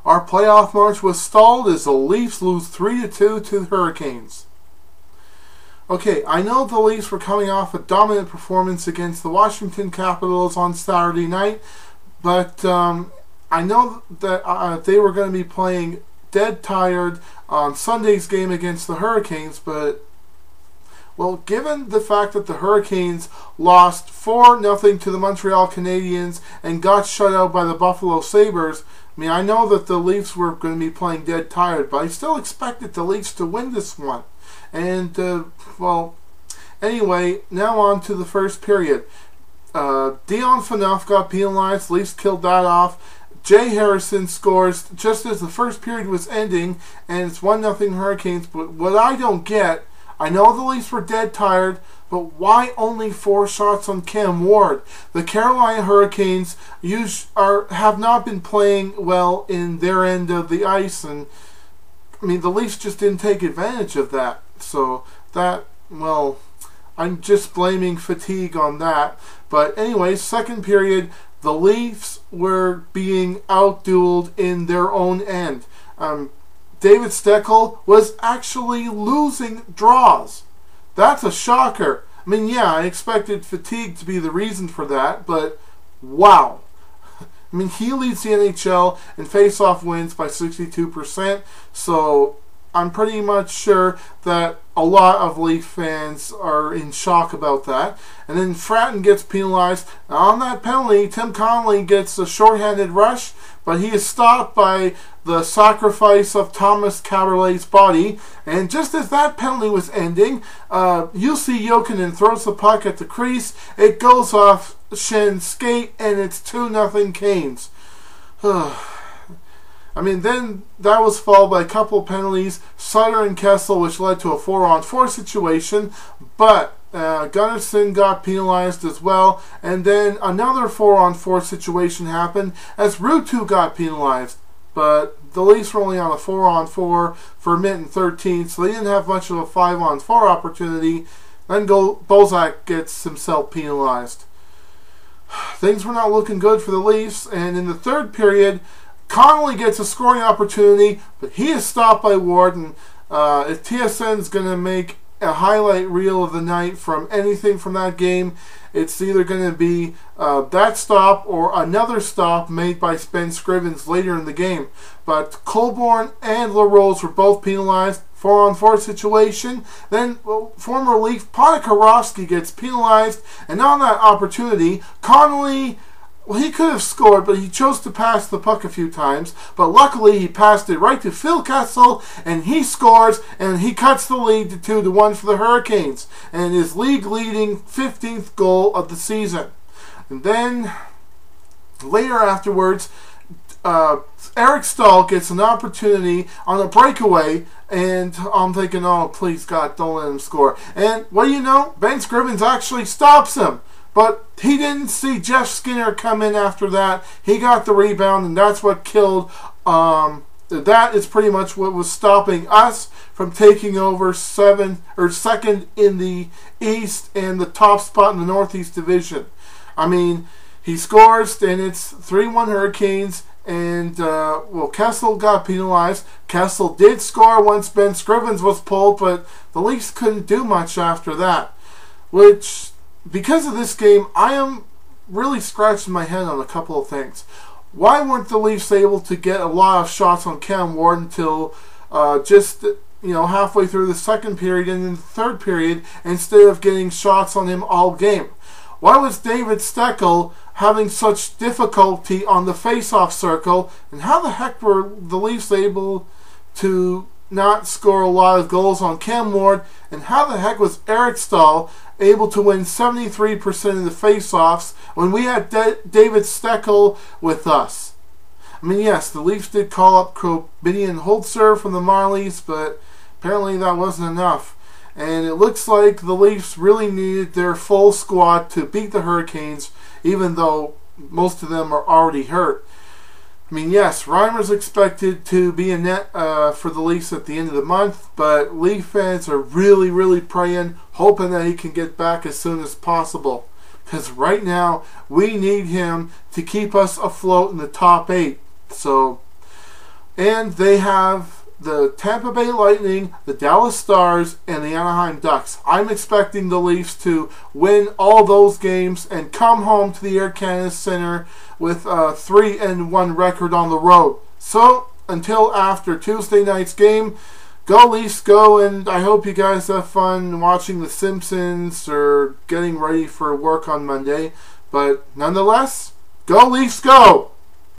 Our playoff march was stalled as the Leafs lose 3-2 to the Hurricanes. Okay, I know the Leafs were coming off a dominant performance against the Washington Capitals on Saturday night, but I know that they were going to be playing dead tired on Sunday's game against the Hurricanes, but, well, given the fact that the Hurricanes lost 4-0 to the Montreal Canadiens and got shut out by the Buffalo Sabres, I mean, I know that the Leafs were going to be playing dead tired, but I still expected the Leafs to win this one. And, well, anyway, now on to the first period. Dion Phaneuf got penalized. Leafs killed that off. Jay Harrison scores just as the first period was ending, and it's 1-0 Hurricanes. But what I don't get, I know the Leafs were dead tired, but why only 4 shots on Cam Ward? The Carolina Hurricanes have not been playing well in their end of the ice, and I mean, the Leafs just didn't take advantage of that. So that, well, I'm just blaming fatigue on that. But anyway, second period, the Leafs were being outdueled in their own end. David Steckel was actually losing draws. That's a shocker. I mean, yeah, I expected fatigue to be the reason for that, but wow. I mean, he leads the NHL in face-off wins by 62%, so I'm pretty much sure that a lot of Leaf fans are in shock about that. And then Fratton gets penalized. Now, on that penalty, Tim Connolly gets a shorthanded rush, but he is stopped by the sacrifice of Thomas Kaberle's body. And just as that penalty was ending, Jussi Jokinen throws the puck at the crease. It goes off Schen's skate, and it's 2-0 Canes. I mean, then that was followed by a couple of penalties, Sutter and Kessel, which led to a 4-on-4 situation, but Gunnarsson got penalized as well, and then another 4-on-4 situation happened as Ruutu got penalized, but the Leafs were only on a 4-on-4 for a minute and 13, so they didn't have much of a 5-on-4 opportunity. Then Bozak gets himself penalized. Things were not looking good for the Leafs, and in the third period, Connolly gets a scoring opportunity, but he is stopped by Ward, and if TSN is going to make a highlight reel of the night from anything from that game, it's either going to be that stop or another stop made by Ben Scrivens later in the game. But Colborne and LaRose were both penalized. 4-on-4 situation. Then former Leaf Ponikarovsky gets penalized, and on that opportunity, Connolly, well, he could have scored, but he chose to pass the puck a few times. But luckily, he passed it right to Phil Kessel, and he scores, and he cuts the lead to 2-1 for the Hurricanes, and his league-leading 15th goal of the season. And then, later afterwards, Eric Stahl gets an opportunity on a breakaway, and I'm thinking, oh, please, God, don't let him score. And what do you know? Ben Scrivens actually stops him. But he didn't see Jeff Skinner come in after that. He got the rebound, and that's what killed. That is pretty much what was stopping us from taking over second in the East and the top spot in the Northeast Division. I mean, he scores, and it's 3-1 Hurricanes. And, well, Kessel got penalized. Kessel did score once Ben Scrivens was pulled, but the Leafs couldn't do much after that. Which, because of this game, I am really scratching my head on a couple of things. Why weren't the Leafs able to get a lot of shots on Cam Ward until just, halfway through the second period and in the third period instead of getting shots on him all game? Why was David Steckel having such difficulty on the face-off circle, and how the heck were the Leafs able to not score a lot of goals on Cam Ward, and how the heck was Eric Stahl able to win 73% of the face-offs when we had David Steckel with us? I mean, yes, the Leafs did call up Korbinian Holzer from the Marlies, but apparently that wasn't enough. And it looks like the Leafs really needed their full squad to beat the Hurricanes, even though most of them are already hurt. I mean, yes, Reimer's expected to be in net for the Leafs at the end of the month, but Leaf fans are really, really praying, hoping that he can get back as soon as possible. Because right now, we need him to keep us afloat in the top 8. So, And they have the Tampa Bay Lightning, the Dallas Stars, and the Anaheim Ducks. I'm expecting the Leafs to win all those games and come home to the Air Canada Center with a 3-1 record on the road. So, until after Tuesday night's game, go Leafs, go, and I hope you guys have fun watching The Simpsons or getting ready for work on Monday. But nonetheless, go Leafs, go!